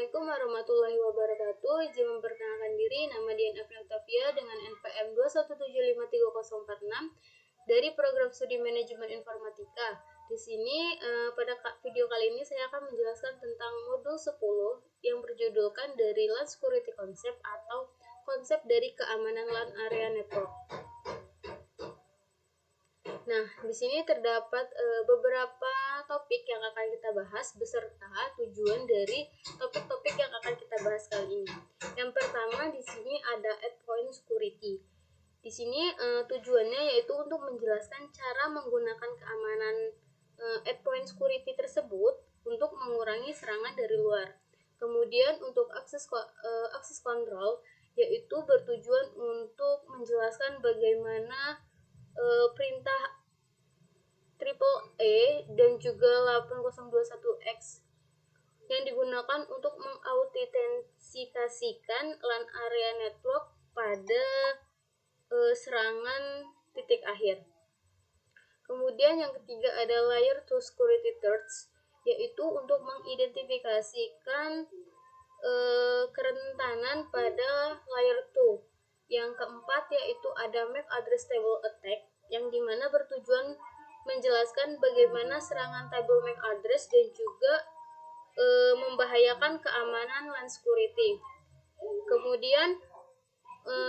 Assalamualaikum warahmatullahi wabarakatuh. Izin memperkenalkan diri, nama Dian April Octavia dengan NPM 217533046 dari Program Studi Manajemen Informatika. Di sini pada video kali ini saya akan menjelaskan tentang modul 10 yang berjudulkan dari LAN Security Concept atau konsep dari keamanan LAN area network. Nah, di sini terdapat beberapa topik yang akan kita bahas beserta tujuan dari topik-topik yang akan kita bahas kali ini. Yang pertama di sini ada endpoint security. Di sini tujuannya yaitu untuk menjelaskan cara menggunakan keamanan endpoint security tersebut untuk mengurangi serangan dari luar. Kemudian untuk access control yaitu bertujuan untuk menjelaskan bagaimana perintah AAA dan juga 8021X yang digunakan untuk mengautentikasikan LAN area network pada serangan titik akhir. Kemudian yang ketiga ada layer 2 security threats, yaitu untuk mengidentifikasikan kerentanan pada layer 2. Yang keempat yaitu ada MAC address table attack, yang dimana bertujuan menjelaskan bagaimana serangan table MAC address dan juga membahayakan keamanan LAN security. Kemudian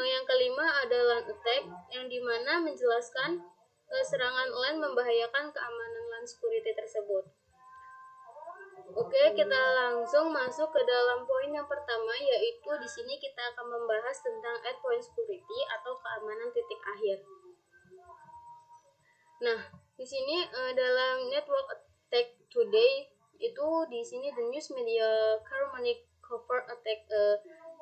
yang kelima ada LAN attack, yang dimana menjelaskan serangan LAN membahayakan keamanan LAN security tersebut. Oke, kita langsung masuk ke dalam poin yang pertama, yaitu di sini kita akan membahas tentang endpoint security atau keamanan titik akhir. Nah, di sini dalam network attack today itu di sini the news media currently cover attack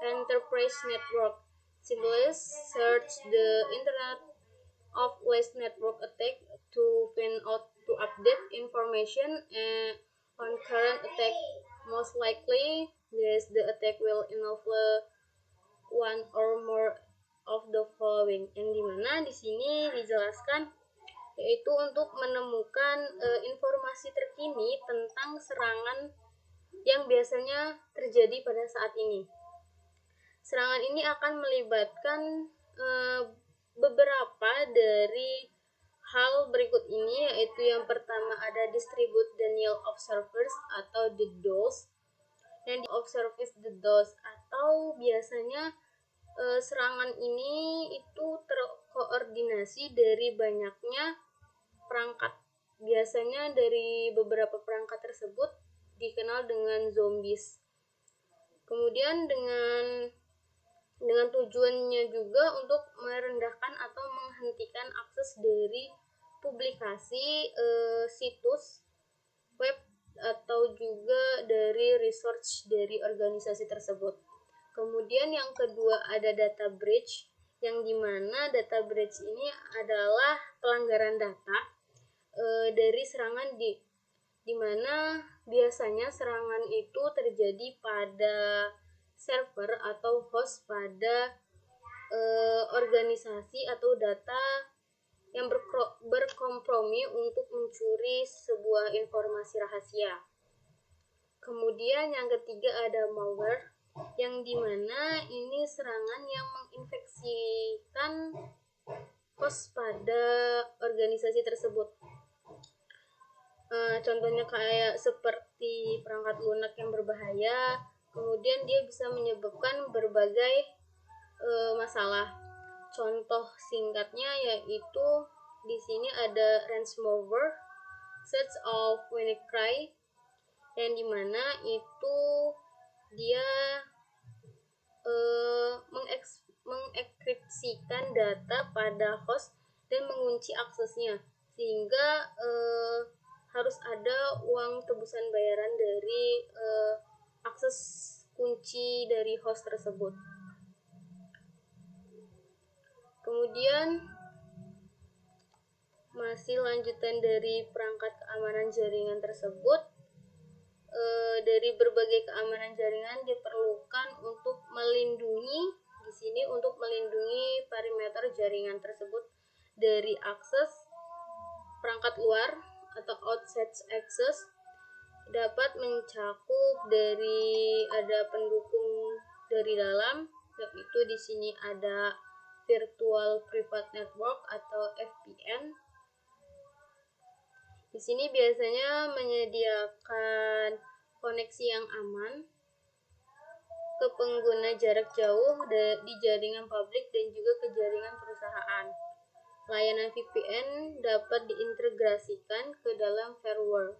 enterprise network. Civilians search the internet of last network attack to find out to update information on current attack. Most likely, yes, the attack will involve one or more of the following. Yang dimana di sini dijelaskan yaitu untuk menemukan informasi terkini tentang serangan yang biasanya terjadi pada saat ini. Serangan ini akan melibatkan beberapa dari hal berikut ini, yaitu yang pertama ada distribute denial of service atau DDoS, dan of service DDoS atau biasanya serangan ini itu terkoordinasi dari banyaknya perangkat. Biasanya dari beberapa perangkat tersebut dikenal dengan zombies. Kemudian dengan tujuannya juga untuk merendahkan atau menghentikan akses dari publikasi situs web atau juga dari research dari organisasi tersebut. Kemudian yang kedua ada data breach, yang dimana data breach ini adalah pelanggaran data dari serangan di mana biasanya serangan itu terjadi pada server atau host pada organisasi atau data yang berkompromi untuk mencuri sebuah informasi rahasia. Kemudian yang ketiga ada malware, yang dimana ini serangan yang menginfeksikan host pada organisasi tersebut. Contohnya kayak seperti perangkat lunak yang berbahaya, kemudian dia bisa menyebabkan berbagai masalah. Contoh singkatnya yaitu di sini ada ransomware, such of WannaCry, yang dimana itu dia mengenkripsikan data pada host dan mengunci aksesnya, sehingga harus ada uang tebusan bayaran dari akses kunci dari host tersebut. Kemudian masih lanjutan dari perangkat keamanan jaringan tersebut, dari berbagai keamanan jaringan diperlukan untuk melindungi di sini untuk melindungi perimeter jaringan tersebut dari akses perangkat luar atau outside access, dapat mencakup dari ada pendukung dari dalam, yaitu di sini ada Virtual Private Network atau VPN. Di sini biasanya menyediakan koneksi yang aman ke pengguna jarak jauh di jaringan publik dan juga ke jaringan perusahaan. Layanan VPN dapat diintegrasikan ke dalam firewall.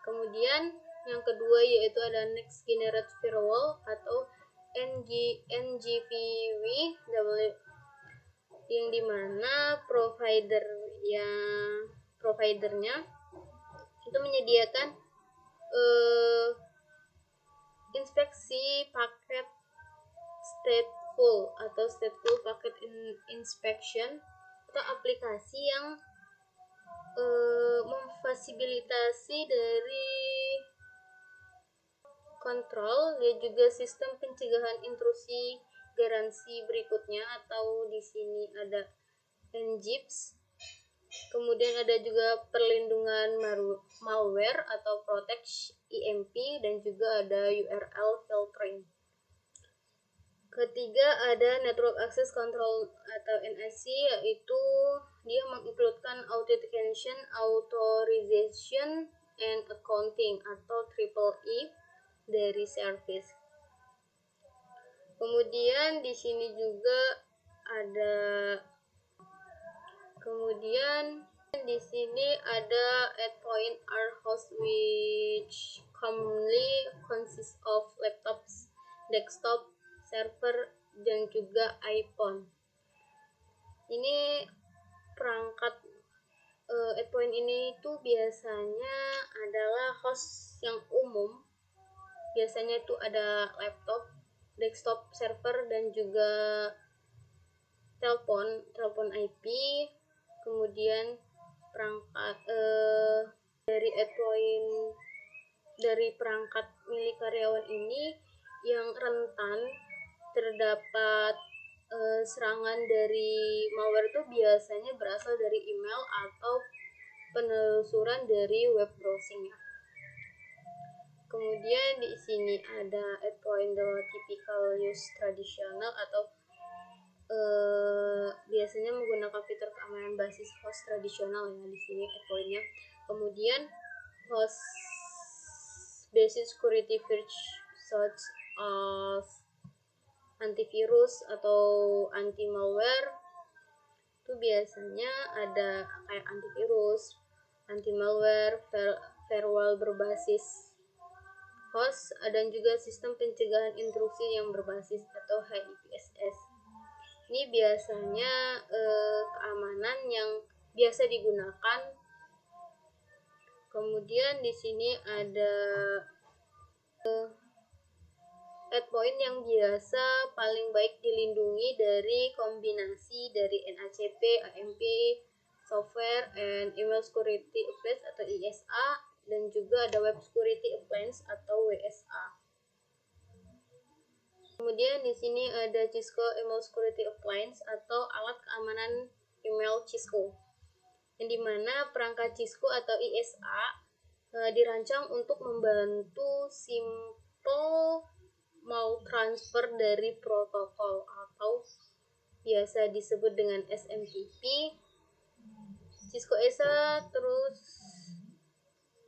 Kemudian yang kedua yaitu ada Next Generation Firewall atau NGFW, yang dimana providernya itu menyediakan inspeksi paket stateful packet inspection atau aplikasi yang memfasilitasi dari kontrol dan juga sistem pencegahan intrusi garansi berikutnya, atau di sini ada NGIPS. Kemudian ada juga perlindungan malware atau Protect EMP, dan juga ada URL filtering. Ketiga ada Network Access Control atau NAC, yaitu dia menginkludkan Authentication, Authorization, and Accounting atau Triple E dari service. Kemudian di sini juga ada endpoint are hosts which commonly consist of laptops, desktop, server, dan juga iPhone. Ini perangkat endpoint ini tuh biasanya adalah host yang umum. Biasanya itu ada laptop, desktop, server, dan juga telepon IP. Kemudian perangkat dari perangkat milik karyawan ini yang rentan terdapat serangan dari malware itu biasanya berasal dari email atau penelusuran dari web browsing ya. Kemudian di sini ada endpoint the typical use traditional atau biasanya menggunakan fitur keamanan basis host tradisional ya di sini endpointnya. Kemudian host basic security features such as antivirus atau anti malware itu biasanya ada kayak antivirus, anti malware, firewall berbasis host, dan juga sistem pencegahan intrusi yang berbasis atau HIPSS. Ini biasanya keamanan yang biasa digunakan. Kemudian di sini ada endpoint yang biasa paling baik dilindungi dari kombinasi dari NACP, AMP, Software and Email Security Appliance atau ISA, dan juga ada Web Security Appliance atau WSA. Kemudian di sini ada Cisco Email Security Appliance atau alat keamanan email Cisco, yang dimana perangkat Cisco atau ISA dirancang untuk membantu simple mau transfer dari protokol atau biasa disebut dengan SMTP. Cisco ISA terus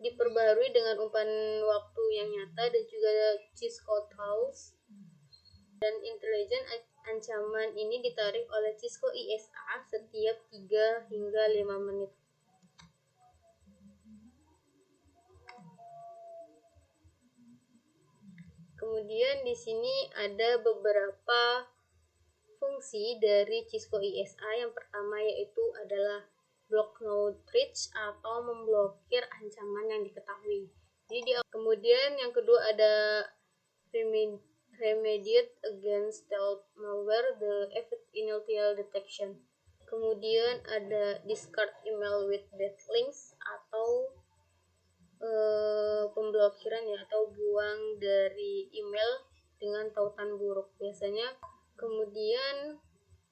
diperbarui dengan umpan waktu yang nyata dan juga Cisco Tools. Dan intelijen ancaman ini ditarik oleh Cisco ISA setiap 3 hingga 5 menit. Kemudian di sini ada beberapa fungsi dari Cisco ISA. Yang pertama yaitu adalah block no threats atau memblokir ancaman yang diketahui. Kemudian yang kedua ada remediate against stealth malware, the effect initial detection. Kemudian ada discard email with bad links atau pemblokiran ya, atau buang dari email dengan tautan buruk biasanya. Kemudian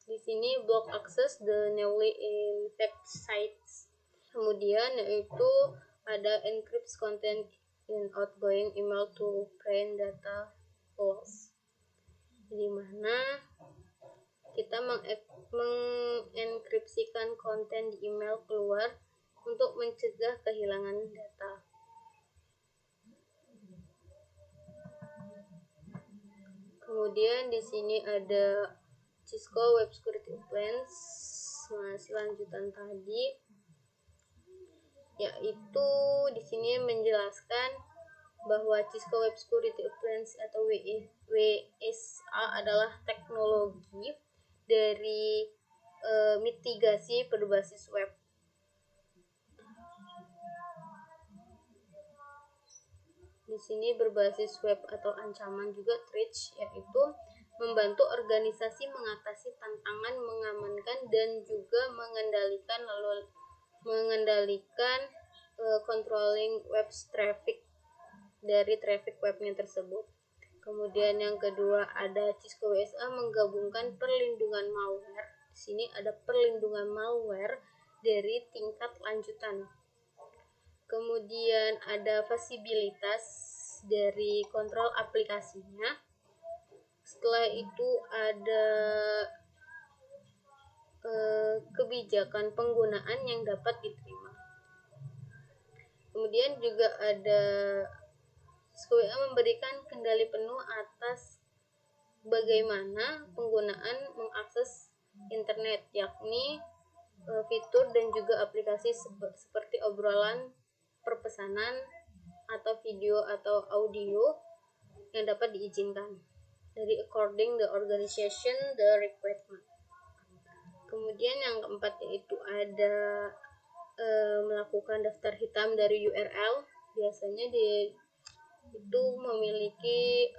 di sini block access the newly infected sites. Kemudian yaitu ada encrypt content in outgoing email to prevent data loss, di mana kita mengenkripsikan konten di email keluar untuk mencegah kehilangan data. Kemudian di sini ada Cisco Web Security Plans, masih lanjutan tadi, yaitu di sini menjelaskan bahwa Cisco Web Security Plans atau WSA adalah teknologi dari mitigasi berbasis web. Di sini berbasis web atau ancaman juga threats, yaitu membantu organisasi mengatasi tantangan, mengamankan dan juga mengendalikan controlling web traffic dari traffic webnya tersebut. Kemudian yang kedua ada Cisco WSA menggabungkan perlindungan malware. Di sini ada perlindungan malware dari tingkat lanjutan. Kemudian ada visibilitas dari kontrol aplikasinya. Setelah itu ada kebijakan penggunaan yang dapat diterima. Kemudian juga ada Cisco memberikan kendali penuh atas bagaimana penggunaan mengakses internet, yakni fitur dan juga aplikasi seperti obrolan, perpesanan, atau video atau audio yang dapat diizinkan dari according the organization the requirement. Kemudian yang keempat yaitu ada melakukan daftar hitam dari URL. Biasanya itu memiliki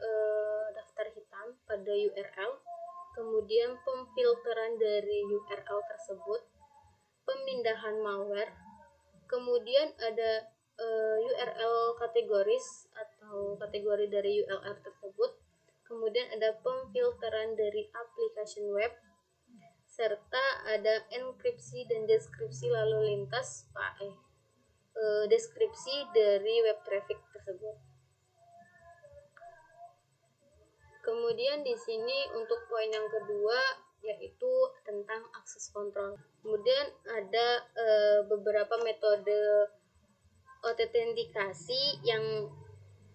daftar hitam pada URL. Kemudian pemfilteran dari URL tersebut, pemindahan malware. Kemudian ada URL kategoris atau kategori dari URL tersebut. Kemudian ada pemfilteran dari application web, serta ada enkripsi dan deskripsi lalu lintas deskripsi dari web traffic tersebut. Kemudian di sini untuk poin yang kedua yaitu tentang akses control. Kemudian ada beberapa metode autentikasi yang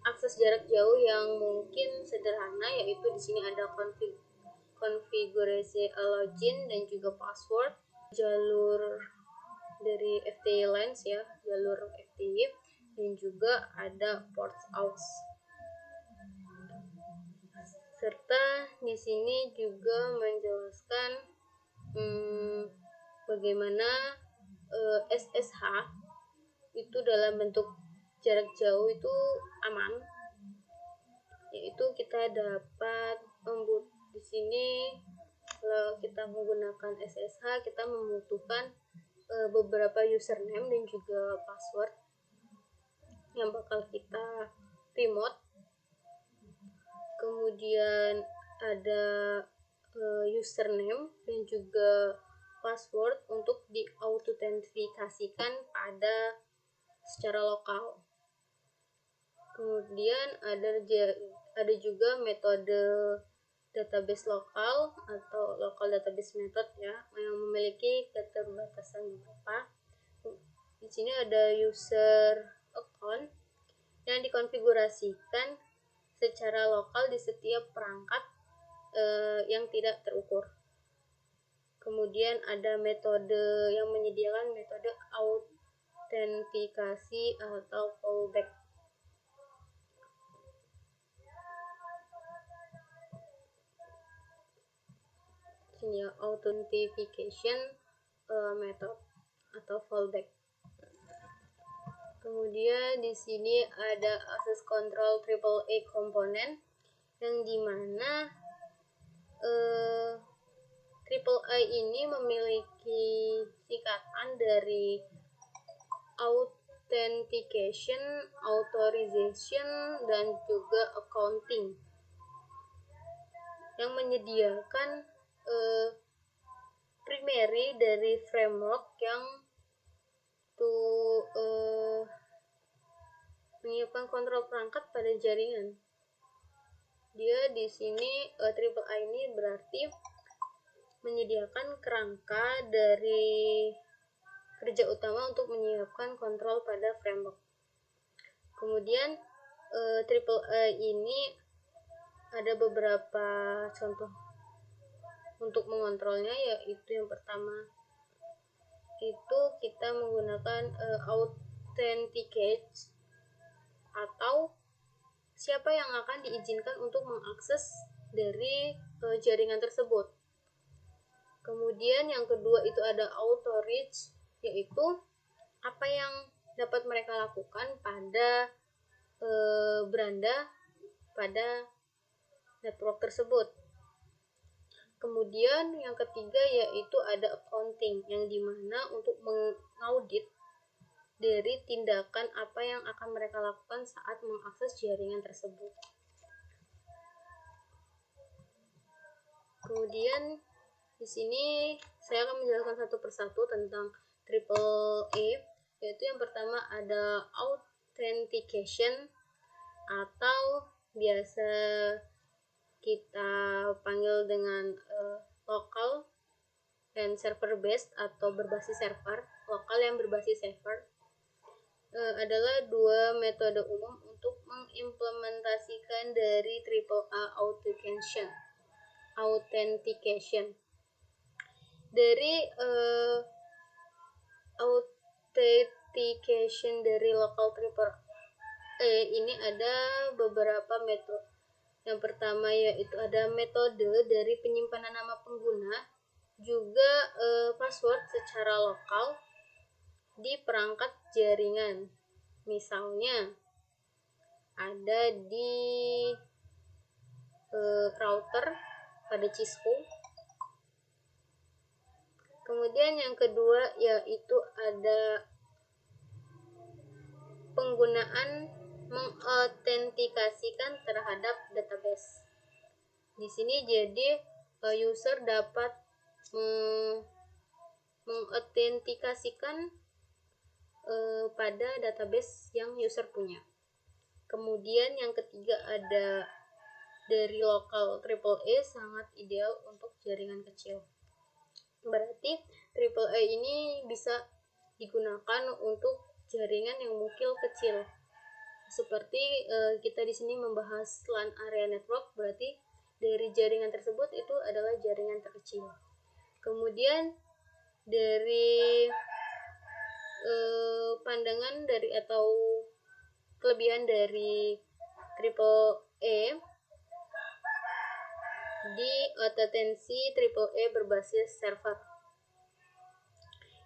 akses jarak jauh yang mungkin sederhana, yaitu di sini ada konfigurasi login dan juga password, jalur dari FTP lines ya, jalur FTP, dan juga ada port out. Serta di sini juga menjelaskan bagaimana SSH itu dalam bentuk jarak jauh itu aman, yaitu kita dapat di sini kalau kita menggunakan SSH kita membutuhkan beberapa username dan juga password yang bakal kita remote. Kemudian ada username dan juga password untuk diautentifikasikan secara lokal. Kemudian ada juga metode database lokal atau local database method ya, yang memiliki keterbatasan beberapa. Di sini ada user account yang dikonfigurasikan secara lokal di setiap perangkat yang tidak terukur. Kemudian ada metode yang menyediakan metode autentikasi atau fallback. Ini ya, authentication method atau fallback. Kemudian di sini ada access control AAA komponen yang dimana AAA ini memiliki singkatan dari authentication, authorization, dan juga accounting, yang menyediakan primary dari framework yang menyiapkan kontrol perangkat pada jaringan. Dia di sini triple A ini berarti menyediakan kerangka dari kerja utama untuk menyiapkan kontrol pada framework. Kemudian triple A ini ada beberapa contoh untuk mengontrolnya, yaitu yang pertama itu kita menggunakan authenticate atau siapa yang akan diizinkan untuk mengakses dari jaringan tersebut. Kemudian yang kedua itu ada auto reach, yaitu apa yang dapat mereka lakukan pada beranda pada network tersebut. Kemudian yang ketiga yaitu ada accounting, yang dimana untuk mengaudit dari tindakan apa yang akan mereka lakukan saat mengakses jaringan tersebut. Kemudian di sini saya akan menjelaskan satu persatu tentang triple A, yaitu yang pertama ada authentication atau biasa kita panggil dengan local and server based atau berbasis server. Lokal yang berbasis server adalah dua metode umum untuk mengimplementasikan dari triple A authentication. Dari authentication dari local triple A ini ada beberapa metode. Yang pertama yaitu ada metode dari penyimpanan nama pengguna, juga password secara lokal di perangkat jaringan. Misalnya ada di router pada Cisco. Kemudian yang kedua yaitu ada penggunaan mengautentikasikan terhadap database. Di sini jadi user dapat mengautentikasikan pada database yang user punya. Kemudian yang ketiga ada dari lokal triple A sangat ideal untuk jaringan kecil. Berarti triple A ini bisa digunakan untuk jaringan yang mungkin kecil. Seperti kita di sini membahas LAN area network, berarti dari jaringan tersebut itu adalah jaringan terkecil. Kemudian dari pandangan dari atau kelebihan dari triple A di autentikasi triple A berbasis server.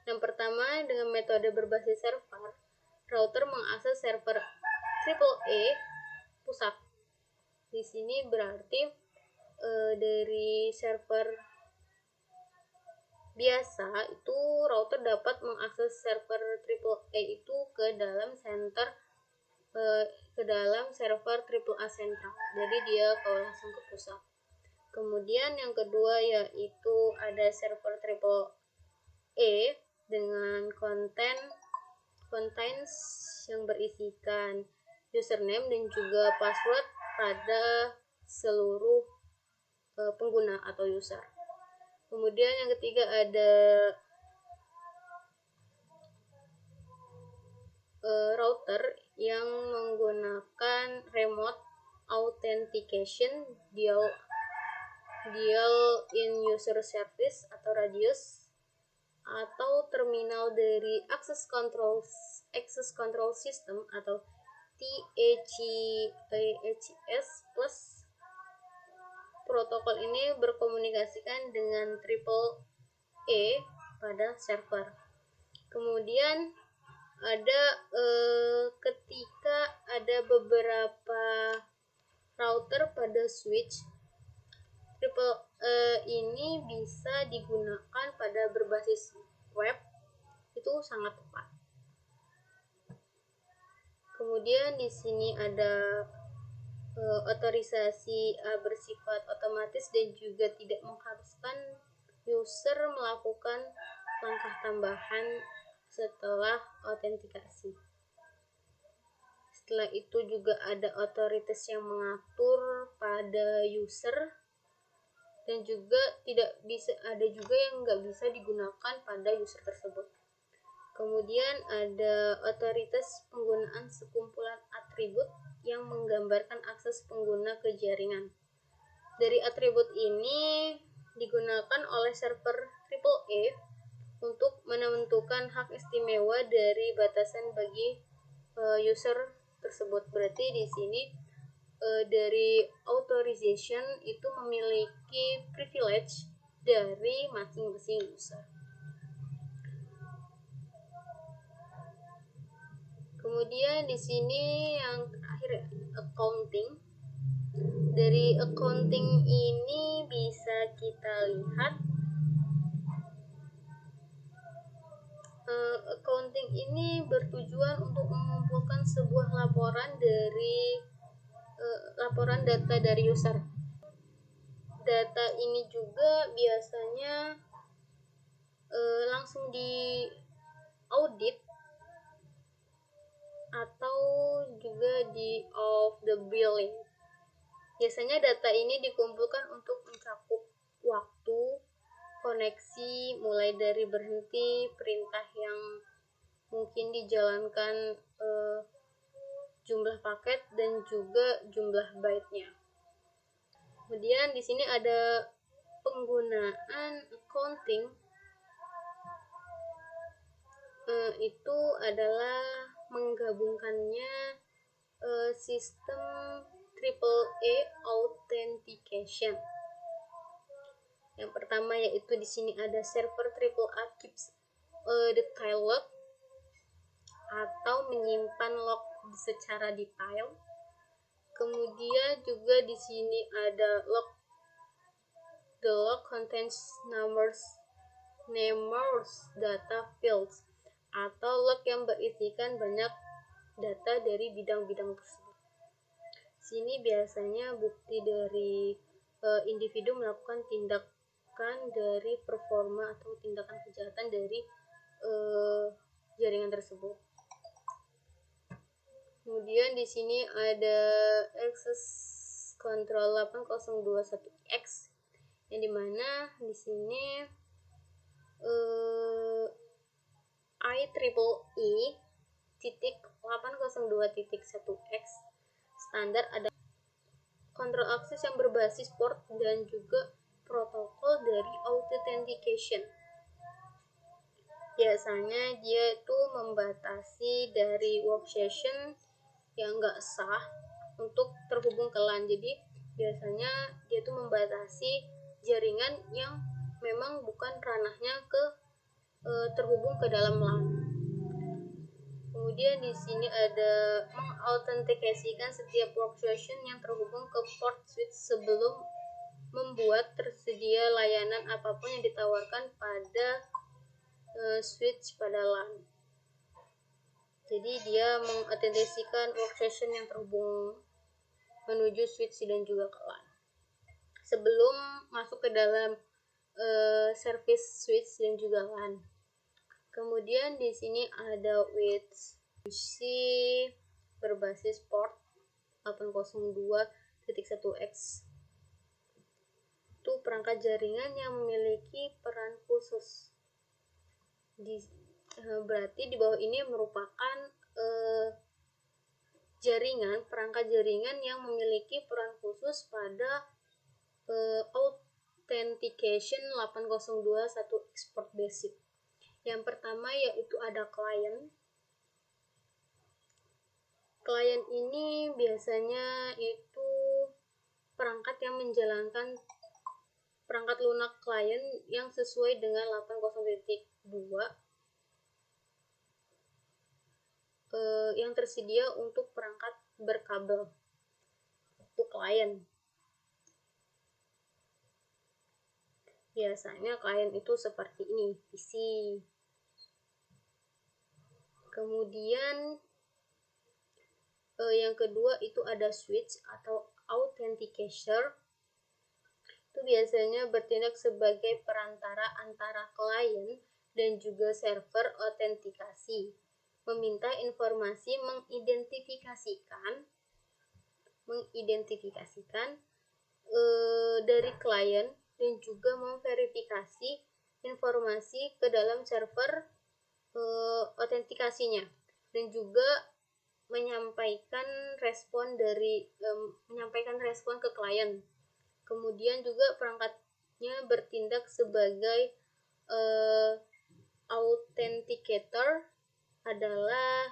Yang pertama, dengan metode berbasis server, router mengakses server triple A pusat. Di sini berarti dari server biasa itu router dapat mengakses server triple A itu ke dalam server triple A sentral. Jadi dia langsung ke pusat. Kemudian yang kedua yaitu ada server triple A dengan contains yang berisikan username dan juga password pada seluruh pengguna atau user. Kemudian yang ketiga ada router yang menggunakan remote authentication dual in user service atau radius, atau terminal dari access control system atau TACS plus. Protokol ini berkomunikasikan dengan triple A pada server. Kemudian ada ketika ada beberapa router pada switch, triple ini bisa digunakan pada berbasis web, itu sangat tepat. Kemudian di sini ada otorisasi bersifat otomatis dan juga tidak mengharuskan user melakukan langkah tambahan setelah autentikasi. Setelah itu juga ada otoritas yang mengatur pada user, dan juga ada juga yang nggak bisa digunakan pada user tersebut. Kemudian ada otoritas penggunaan sekumpulan atribut yang menggambarkan akses pengguna ke jaringan. Dari atribut ini digunakan oleh server AAA untuk menentukan hak istimewa dari batasan bagi user tersebut. Berarti di sini dari authorization itu memiliki privilege dari masing-masing user. Kemudian di sini yang terakhir accounting. Dari accounting ini bisa kita lihat accounting ini bertujuan untuk mengumpulkan sebuah laporan data dari user. Data ini juga biasanya langsung di audit atau juga di off the billing. Biasanya data ini dikumpulkan untuk mencakup waktu, koneksi, mulai dari berhenti, perintah yang mungkin dijalankan, jumlah paket, dan juga jumlah byte-nya. Kemudian di sini ada penggunaan accounting, itu adalah menggabungkannya sistem AAA authentication. Yang pertama yaitu di sini ada server AAA keeps the tile log atau menyimpan log secara detail. Kemudian juga di sini ada log. The log contains numbers data fields atau log yang berisikan banyak data dari bidang-bidang tersebut. Sini biasanya bukti dari individu melakukan tindakan dari performa atau tindakan kejahatan dari jaringan tersebut. Kemudian di sini ada access control 8021X, yang dimana di sini IEEE titik 802.1X standar ada kontrol akses yang berbasis port dan juga protokol dari authentication. Biasanya dia itu membatasi dari work session yang nggak sah untuk terhubung ke LAN. Jadi biasanya dia itu membatasi jaringan yang memang bukan ranahnya terhubung ke dalam LAN. Kemudian di sini ada mengautentikasikan setiap workstation yang terhubung ke port switch sebelum membuat tersedia layanan apapun yang ditawarkan pada switch pada LAN. Jadi dia mengautentikasikan workstation yang terhubung menuju switch dan juga ke LAN sebelum masuk ke dalam service switch dan juga LAN. Kemudian di sini ada with UC berbasis port 802.1X. Itu perangkat jaringan yang memiliki peran khusus. Berarti di bawah ini merupakan perangkat jaringan yang memiliki peran khusus pada authentication 8021X port basic. Yang pertama yaitu ada klien. Klien ini biasanya itu perangkat yang menjalankan perangkat lunak klien yang sesuai dengan 80.2 yang tersedia untuk perangkat berkabel. Itu klien. Biasanya klien itu seperti ini, PC. Kemudian yang kedua itu ada switch atau authenticator. Itu biasanya bertindak sebagai perantara antara klien dan juga server autentikasi, meminta informasi mengidentifikasikan dari klien dan juga memverifikasi informasi ke dalam server autentikasinya, dan juga menyampaikan respon ke klien. Kemudian juga perangkatnya bertindak sebagai authenticator adalah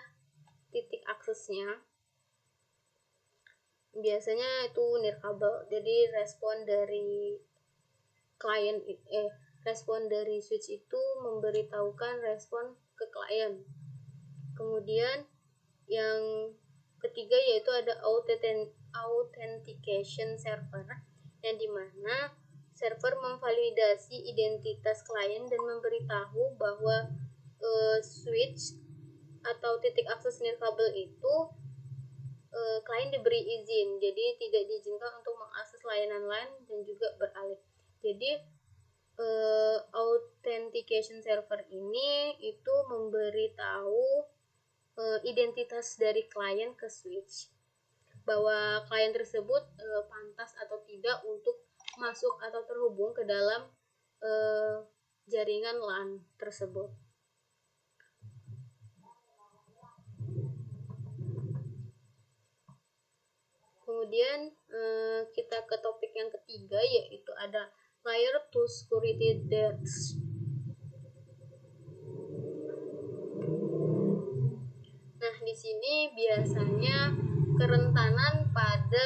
titik aksesnya. Biasanya itu nirkabel. Jadi respon dari switch itu memberitahukan respon ke klien. Kemudian yang ketiga yaitu ada authentication server, yang dimana server memvalidasi identitas klien dan memberitahu bahwa switch atau titik akses nirkabel itu klien diberi izin, jadi tidak diizinkan untuk mengakses layanan lain dan juga beralih. Jadi authentication server ini itu memberitahu identitas dari klien ke switch, bahwa klien tersebut pantas atau tidak untuk masuk atau terhubung ke dalam jaringan LAN tersebut. Kemudian kita ke topik yang ketiga, yaitu ada Layer 2 Security Desk. Nah, di sini biasanya kerentanan pada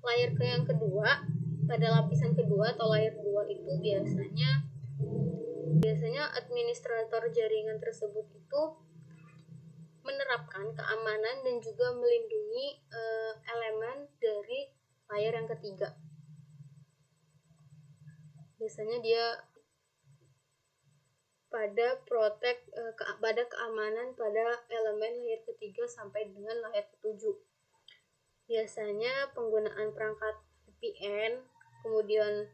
layer yang kedua, pada lapisan kedua atau layer 2 itu biasanya administrator jaringan tersebut itu menerapkan keamanan dan juga melindungi elemen dari layer yang ketiga. Biasanya dia pada keamanan pada elemen layer ketiga sampai dengan layer ketujuh. Biasanya penggunaan perangkat VPN, kemudian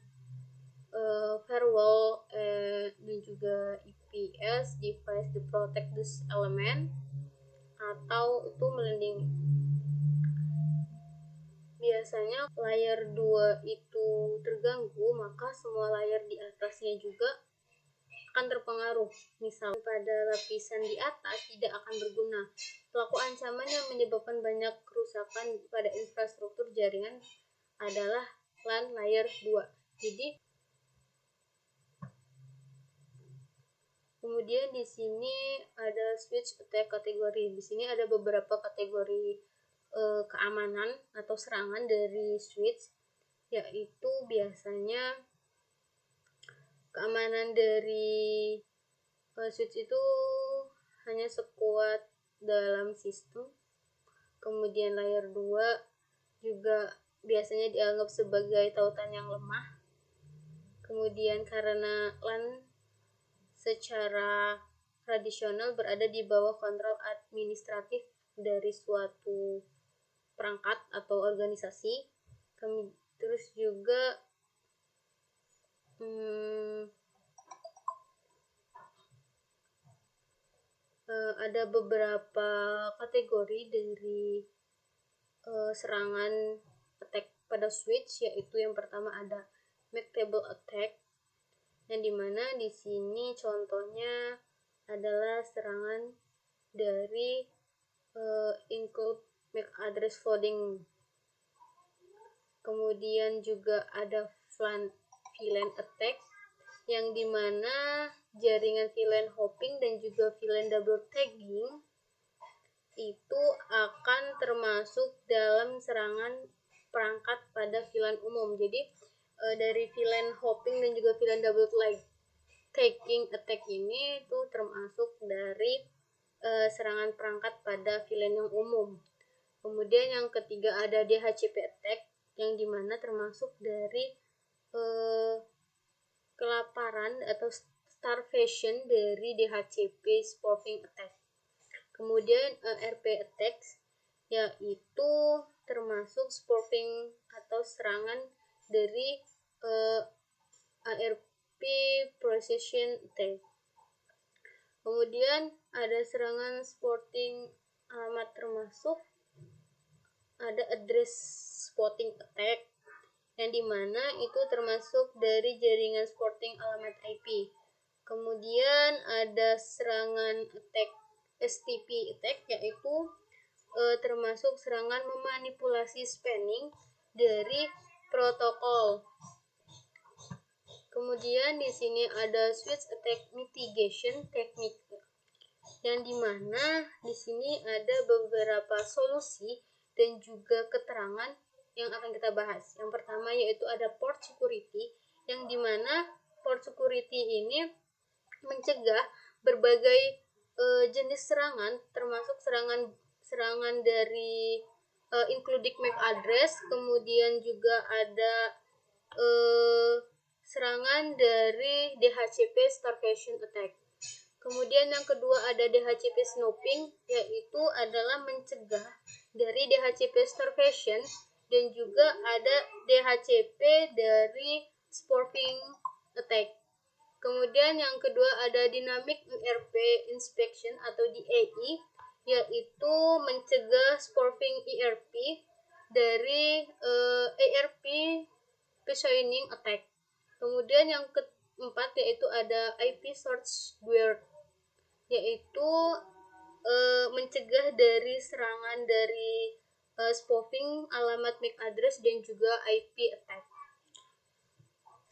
firewall dan juga EPS, device to protect this element, atau itu melindungi. Biasanya layer 2 itu terganggu, maka semua layer di atasnya juga akan terpengaruh. Misal pada lapisan di atas tidak akan berguna. Pelaku ancaman yang menyebabkan banyak kerusakan pada infrastruktur jaringan adalah LAN layer 2. Jadi kemudian di sini ada switch attack kategori. Di sini ada beberapa kategori keamanan atau serangan dari switch, yaitu biasanya keamanan dari switch itu hanya sekuat dalam sistem. Kemudian layer 2 juga biasanya dianggap sebagai tautan yang lemah. Kemudian karena LAN secara tradisional berada di bawah kontrol administratif dari suatu perangkat atau organisasi. Terus juga ada beberapa kategori dari serangan attack pada switch, yaitu yang pertama ada MAC table attack, yang dimana di sini contohnya adalah serangan dari include MAC address flooding. Kemudian juga ada VLAN attack, yang dimana jaringan VLAN hopping dan juga VLAN double tagging itu akan termasuk dalam serangan perangkat pada VLAN umum. Jadi dari VLAN hopping dan juga VLAN double tagging attack ini itu termasuk dari serangan perangkat pada VLAN yang umum. Kemudian yang ketiga ada DHCP attack, yang dimana termasuk dari kelaparan atau starvation dari DHCP spoofing attack. Kemudian RP attacks, yaitu termasuk spoofing atau serangan dari ARP precision attack. Kemudian ada serangan spotting alamat termasuk ada address spotting attack, yang dimana itu termasuk dari jaringan spotting alamat IP. Kemudian ada serangan attack STP attack, yaitu termasuk serangan memanipulasi spanning dari protokol. Kemudian di sini ada switch attack mitigation technique, yang dimana di sini ada beberapa solusi dan juga keterangan yang akan kita bahas. Yang pertama yaitu ada port security, yang dimana port security ini mencegah berbagai jenis serangan, termasuk serangan dari including MAC address, kemudian juga ada serangan dari DHCP starvation attack. Kemudian yang kedua ada DHCP snooping, yaitu adalah mencegah dari DHCP starvation, dan juga ada DHCP dari spoofing attack. Kemudian yang kedua ada dynamic ERP inspection atau DAI, yaitu mencegah spoofing ERP dari ERP positioning attack. Kemudian yang keempat yaitu ada IP source guard, yaitu mencegah dari serangan dari spoofing alamat MAC address dan juga IP attack.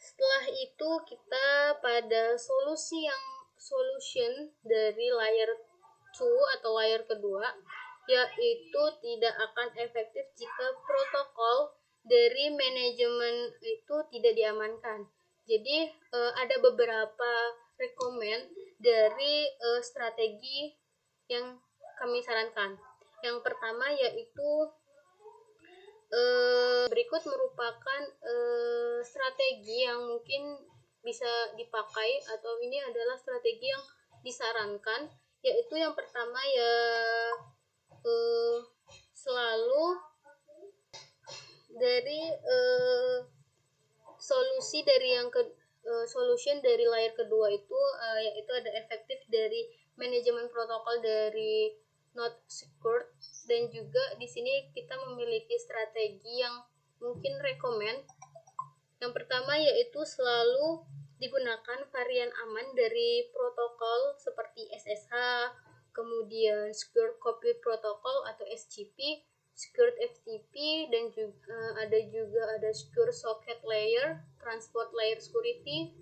Setelah itu kita pada solution dari layer 2 atau layer kedua, yaitu tidak akan efektif jika protokol dari manajemen itu tidak diamankan. Jadi ada beberapa rekomend dari strategi yang kami sarankan. Yang pertama yaitu berikut merupakan strategi yang mungkin bisa dipakai, atau ini adalah strategi yang disarankan, yaitu yang pertama ya selalu dari solution dari layer kedua itu yaitu ada efektif dari manajemen protokol dari not secure, dan juga di sini kita memiliki strategi yang mungkin rekomend. Yang pertama yaitu selalu digunakan varian aman dari protokol seperti SSH, kemudian Secure Copy Protocol atau SCP, Secure FTP, dan juga ada Secure Socket Layer, Transport Layer Security,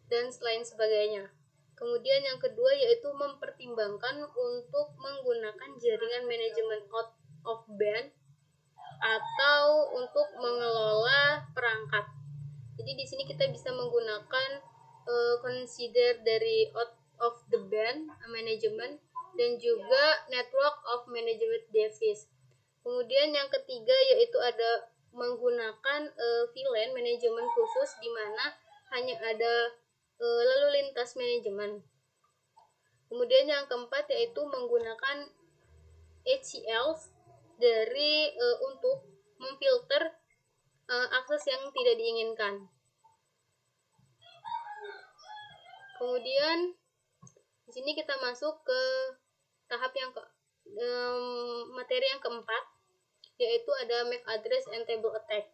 dan lain sebagainya. Kemudian yang kedua yaitu mempertimbangkan untuk menggunakan jaringan manajemen out of band atau untuk mengelola perangkat. Jadi di sini kita bisa menggunakan consider dari out of the band management dan juga network of management device. Kemudian yang ketiga yaitu ada menggunakan VLAN manajemen khusus, di mana hanya ada lalu lintas manajemen. Kemudian yang keempat yaitu menggunakan ACL dari untuk memfilter akses yang tidak diinginkan. Kemudian di sini kita masuk ke tahap yang materi yang keempat, yaitu ada MAC address and table attack,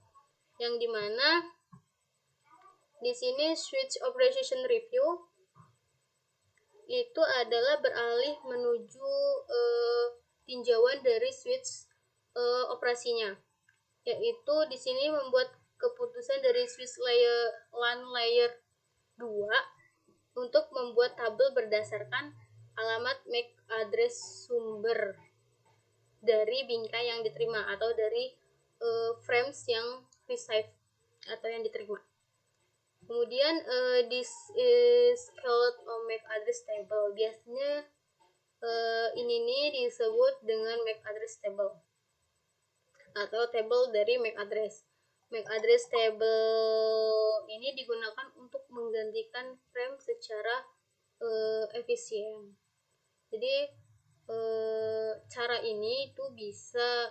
yang dimana di sini switch operation review itu adalah beralih menuju tinjauan dari switch operasinya, yaitu di sini membuat keputusan dari switch LAN layer 2 untuk membuat tabel berdasarkan alamat MAC address sumber dari bingkai yang diterima atau dari frames yang receive atau yang diterima. Kemudian this is called MAC address table. Biasanya ini nih disebut dengan MAC address table atau table dari MAC address. MAC address table ini digunakan untuk menggantikan frame secara efisien. Jadi cara ini itu bisa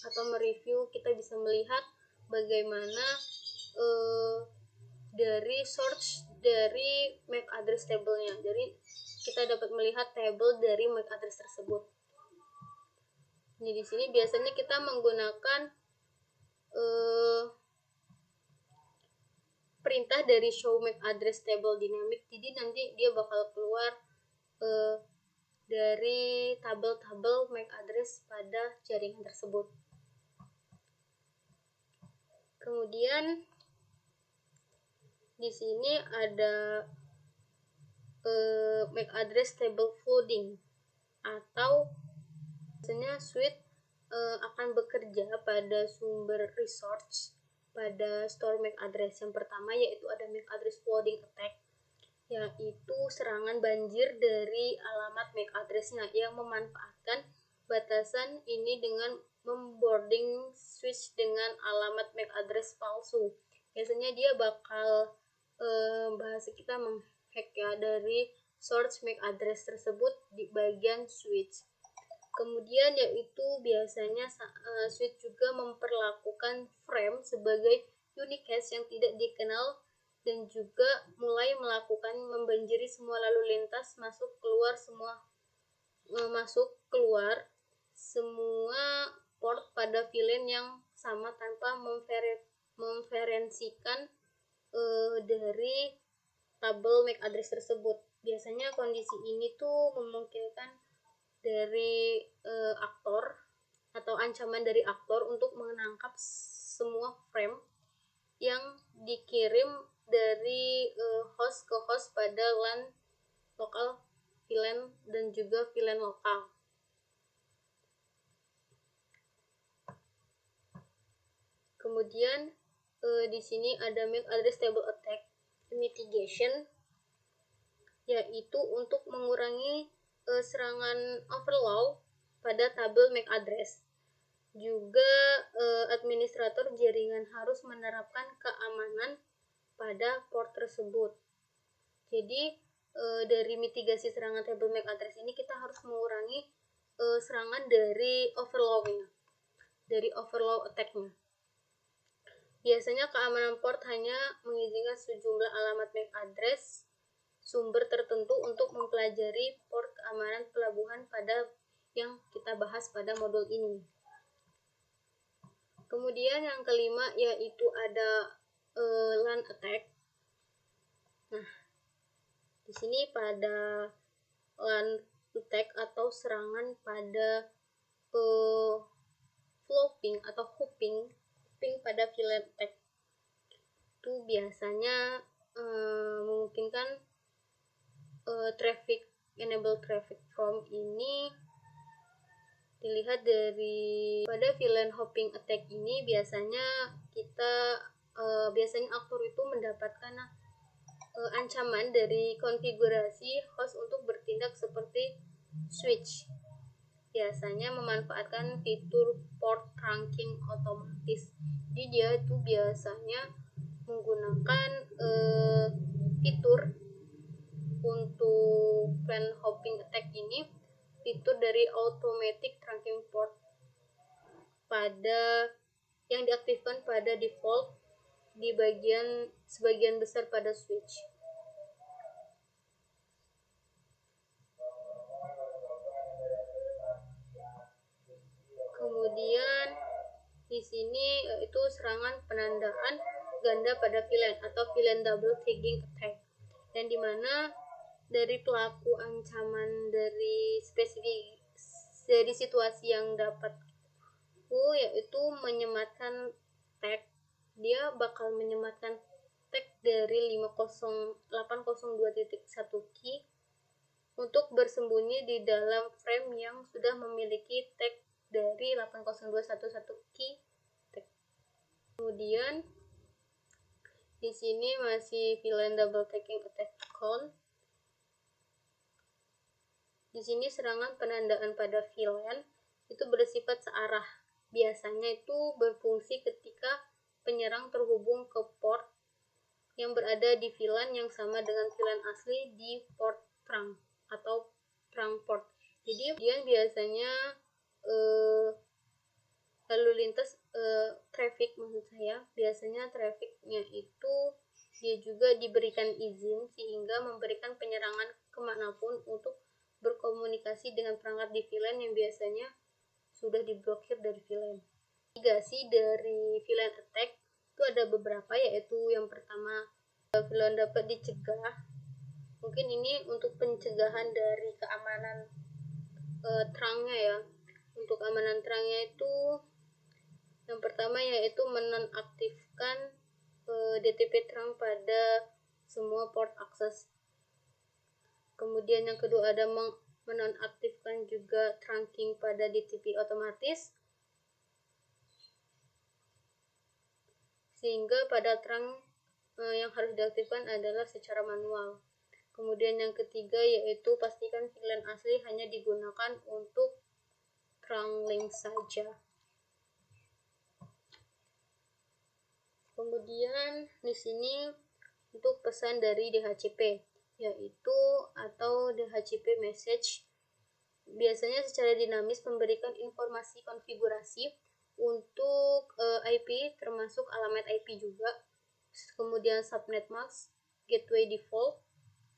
atau mereview, kita bisa melihat bagaimana dari source dari MAC address table-nya. Jadi kita dapat melihat table dari MAC address tersebut. Jadi di sini biasanya kita menggunakan perintah dari show MAC address table dynamic. Jadi nanti dia bakal keluar dari tabel-tabel MAC address pada jaringan tersebut. Kemudian di sini ada MAC address table flooding, atau biasanya switch akan bekerja pada sumber resource pada store MAC address. Yang pertama yaitu ada MAC address flooding attack, yaitu serangan banjir dari alamat MAC address-nya yang memanfaatkan batasan ini dengan memboarding switch dengan alamat MAC address palsu. Biasanya dia bakal bahasa kita menghack dari source MAC address tersebut di bagian switch. Kemudian yaitu biasanya switch juga memperlakukan frame sebagai unique hash yang tidak dikenal dan juga mulai melakukan membanjiri semua lalu lintas masuk keluar semua port pada VLAN yang sama tanpa memferensikan dari tabel MAC address tersebut. Biasanya kondisi ini tuh memungkinkan dari aktor atau ancaman dari aktor untuk menangkap semua frame yang dikirim dari host ke host pada LAN lokal VLAN dan juga VLAN lokal. Kemudian di sini ada MAC address table attack mitigation, yaitu untuk mengurangi serangan overflow pada tabel MAC address. Juga administrator jaringan harus menerapkan keamanan pada port tersebut. Jadi dari mitigasi serangan tabel MAC address ini kita harus mengurangi serangan dari overflow attack-nya. Biasanya keamanan port hanya mengizinkan sejumlah alamat MAC address sumber tertentu untuk mempelajari port keamanan pelabuhan pada yang kita bahas pada modul ini. Kemudian yang kelima yaitu ada LAN attack. Nah, di sini pada LAN attack atau serangan pada flopping atau hopping pada VLAN attack itu biasanya memungkinkan enable traffic from ini dilihat dari pada VLAN hopping attack ini biasanya aktor itu mendapatkan ancaman dari konfigurasi host untuk bertindak seperti switch. Biasanya memanfaatkan fitur port trunking otomatis. Jadi dia itu biasanya menggunakan fitur untuk VLAN hopping attack ini, fitur dari automatic trunking port yang diaktifkan pada default di sebagian besar pada switch. Kemudian di sini yaitu serangan penandaan ganda pada VLAN atau VLAN double tagging attack, yang dimana dari pelaku ancaman dari situasi yang dapat yaitu menyematkan tag. Dia bakal menyematkan tag dari 802.1 key untuk bersembunyi di dalam frame yang sudah memiliki tag dari 802.1 key tag. Kemudian di sini masih VLAN double tagging attack count. Di sini serangan penandaan pada VLAN itu bersifat searah. Biasanya itu berfungsi ketika penyerang terhubung ke port yang berada di VLAN yang sama dengan VLAN asli di port trunk atau trunk port. Jadi biasanya lalu lintas traffic, maksud saya biasanya trafficnya itu dia juga diberikan izin sehingga memberikan penyerangan kemanapun untuk berkomunikasi dengan perangkat di VLAN yang biasanya sudah diblokir dari VLAN. Mitigasi dari VLAN attack itu ada beberapa, yaitu yang pertama, VLAN dapat dicegah. Mungkin ini untuk pencegahan dari keamanan terangnya ya. Untuk keamanan terangnya itu yang pertama yaitu menonaktifkan DTP terang pada semua port akses. Kemudian yang kedua ada menonaktifkan juga trunking pada DTP otomatis, sehingga pada terang yang harus diaktifkan adalah secara manual. Kemudian yang ketiga yaitu pastikan VLAN asli hanya digunakan untuk terang link saja. Kemudian di sini untuk pesan dari DHCP, yaitu atau DHCP message biasanya secara dinamis memberikan informasi konfigurasi untuk IP, termasuk alamat IP juga, kemudian subnet mask, gateway default,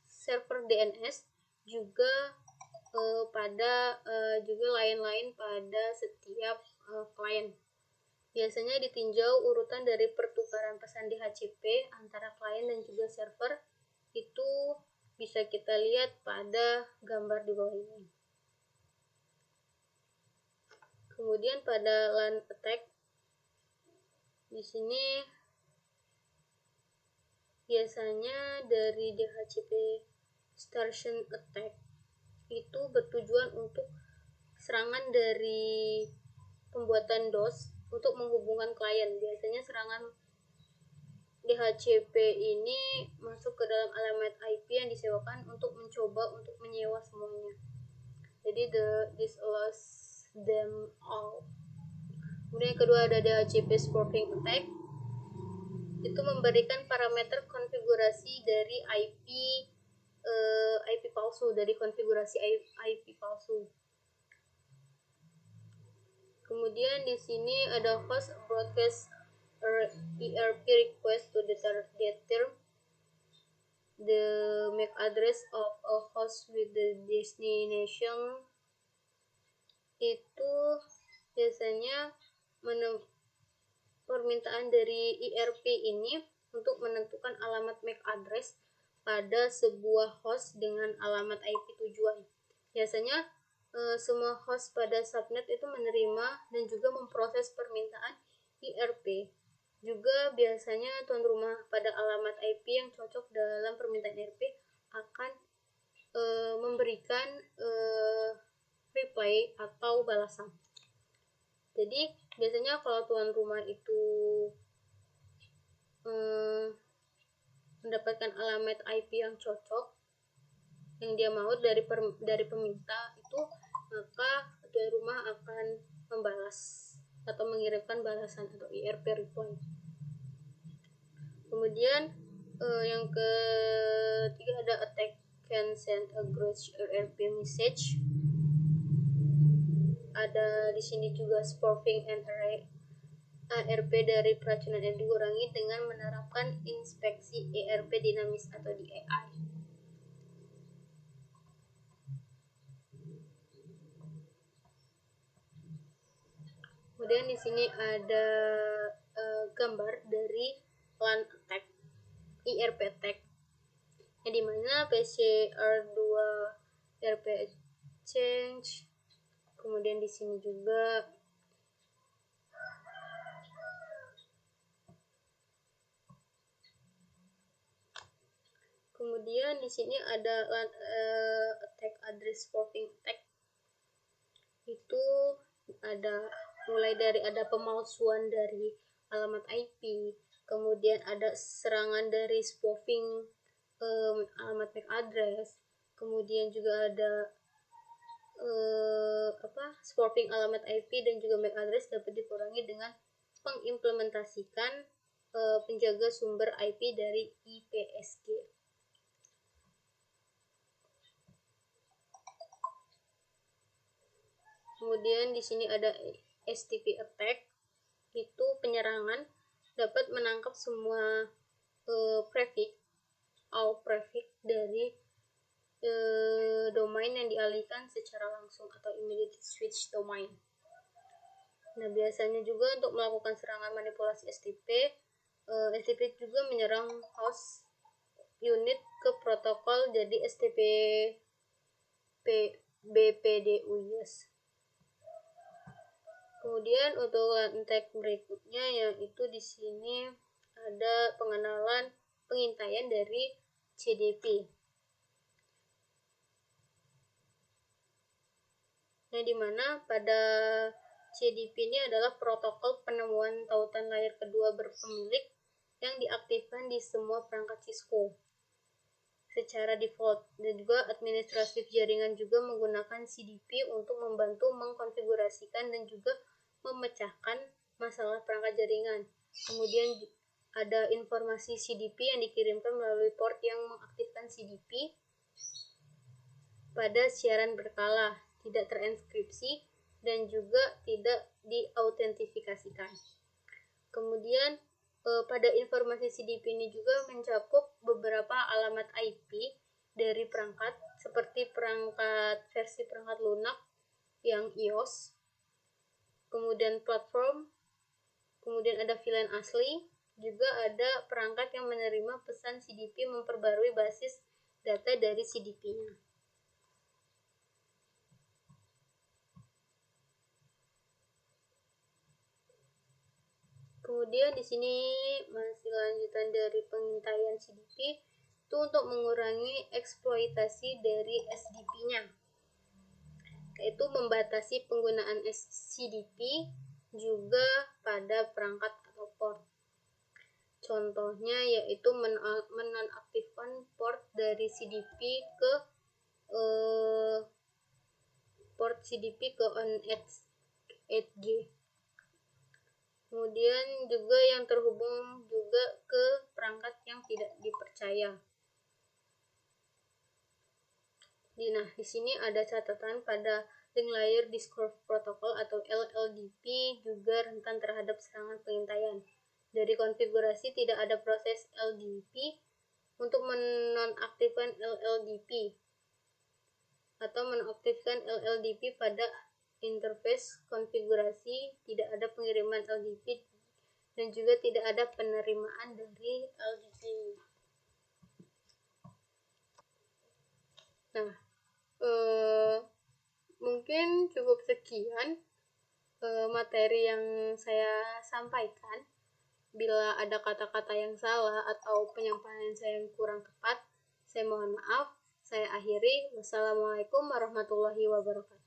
server DNS, juga pada juga lain-lain pada setiap klien. Biasanya ditinjau urutan dari pertukaran pesan DHCP antara klien dan juga server. Itu bisa kita lihat pada gambar di bawah ini. Kemudian pada LAN attack, di sini biasanya dari DHCP startion attack itu bertujuan untuk serangan dari pembuatan DOS untuk menghubungkan klien. Biasanya serangan DHCP ini masuk ke dalam alamat IP yang disewakan untuk mencoba untuk menyewa semuanya. Jadi this allows them all. Kemudian yang kedua ada DHCP spoofing attack. Itu memberikan parameter konfigurasi dari IP palsu, dari konfigurasi IP palsu. Kemudian di sini ada host broadcast ERP request to determine the MAC address of a host with the destination. Itu biasanya permintaan dari ERP ini untuk menentukan alamat MAC address pada sebuah host dengan alamat IP tujuan. Biasanya semua host pada subnet itu menerima dan juga memproses permintaan ERP. Juga biasanya tuan rumah pada alamat IP yang cocok dalam permintaan ERP akan memberikan reply atau balasan. Jadi biasanya kalau tuan rumah itu mendapatkan alamat IP yang cocok yang dia mau dari peminta itu, maka tuan rumah akan membalas atau mengirimkan balasan atau ERP reply. Kemudian yang ketiga ada attack can send a grudge ERP message. Ada di sini juga spoofing and array ARP dari peracunan yang dikurangi dengan menerapkan inspeksi ERP dinamis atau DAI. Kemudian di sini ada gambar dari LAN attack, ERP attack, yang dimana PCR2 ERP exchange. Kemudian di sini juga kemudian di sini ada attack address spoofing attack. Itu ada mulai dari ada pemalsuan dari alamat IP, kemudian ada serangan dari spoofing alamat MAC address, kemudian juga ada spoofing alamat IP dan juga MAC address dapat dikurangi dengan mengimplementasikan penjaga sumber IP dari IPSG. Kemudian di sini ada STP attack. Itu penyerangan dapat menangkap semua prefix dari domain yang dialihkan secara langsung atau immediate switch domain. Nah, biasanya juga untuk melakukan serangan manipulasi STP, STP juga menyerang host unit ke protokol jadi STP BPDU, yes. Kemudian untuk attack berikutnya yaitu di sini ada pengenalan pengintaian dari CDP. Nah, dimana pada CDP ini adalah protokol penemuan tautan layar kedua berpemilik yang diaktifkan di semua perangkat Cisco secara default, dan juga administratif jaringan juga menggunakan CDP untuk membantu mengkonfigurasikan dan juga memecahkan masalah perangkat jaringan. Kemudian ada informasi CDP yang dikirimkan melalui port yang mengaktifkan CDP pada siaran berkala, tidak terenkripsi dan juga tidak diautentifikasikan. Kemudian pada informasi CDP ini juga mencakup beberapa alamat IP dari perangkat seperti versi perangkat lunak yang iOS, kemudian platform, kemudian ada VLAN asli, juga ada perangkat yang menerima pesan CDP memperbarui basis data dari CDP-nya. Kemudian di sini masih lanjutan dari pengintaian CDP itu untuk mengurangi eksploitasi dari SDP-nya, yaitu membatasi penggunaan CDP juga pada perangkat atau port. Contohnya yaitu menonaktifkan port dari CDP ke port CDP ke on 8G. Kemudian juga yang terhubung juga ke perangkat yang tidak dipercaya. Nah, di sini ada catatan pada Link Layer Discovery Protocol atau LLDP juga rentan terhadap serangan pengintaian. Dari konfigurasi tidak ada proses LDP untuk menonaktifkan LLDP atau menonaktifkan LLDP pada interface konfigurasi, tidak ada pengiriman LDP dan juga tidak ada penerimaan dari LDP. Nah, mungkin cukup sekian materi yang saya sampaikan. Bila ada kata-kata yang salah atau penyampaian saya yang kurang tepat, saya mohon maaf. Saya akhiri. Wassalamualaikum warahmatullahi wabarakatuh.